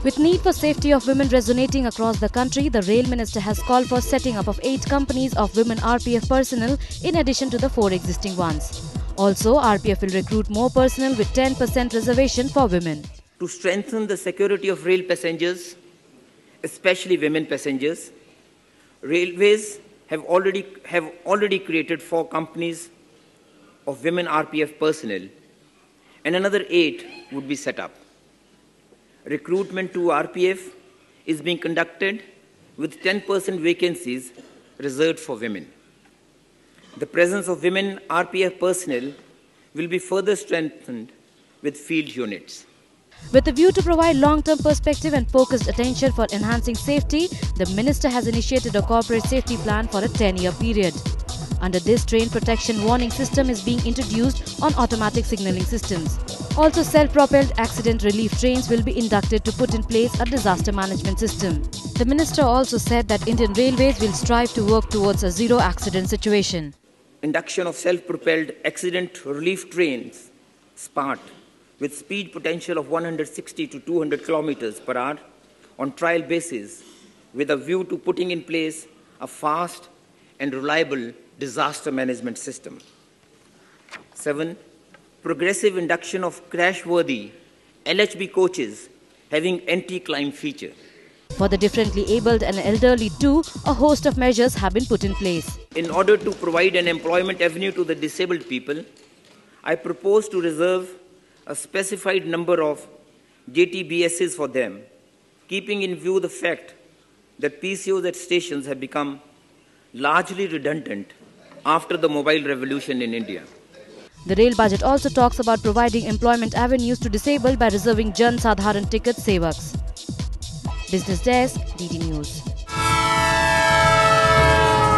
With need for safety of women resonating across the country, the Rail Minister has called for setting up of 8 companies of women RPF personnel in addition to the 4 existing ones. Also, RPF will recruit more personnel with 10% reservation for women. To strengthen the security of rail passengers, especially women passengers, Railways have already created 4 companies of women RPF personnel, and another 8 would be set up. Recruitment to RPF is being conducted with 10% vacancies reserved for women. The presence of women RPF personnel will be further strengthened with field units. With a view to provide long-term perspective and focused attention for enhancing safety, the Minister has initiated a corporate safety plan for a 10-year period. Under this, train protection warning system is being introduced on automatic signalling systems. Also, self-propelled accident relief trains will be inducted to put in place a disaster management system. The Minister also said that Indian Railways will strive to work towards a zero-accident situation. Induction of self-propelled accident relief trains, SPART, with speed potential of 160 to 200 kilometers per hour on trial basis, with a view to putting in place a fast and reliable disaster management system. 7. Progressive induction of crash-worthy LHB coaches having anti-climb feature. For the differently abled and elderly too, a host of measures have been put in place. In order to provide an employment avenue to the disabled people, I propose to reserve a specified number of JTBSs for them, keeping in view the fact that PCOs at stations have become largely redundant after the mobile revolution in India. The rail budget also talks about providing employment avenues to disabled by reserving Jan Sadharan Ticket Sevaks. Business Desk, DD News.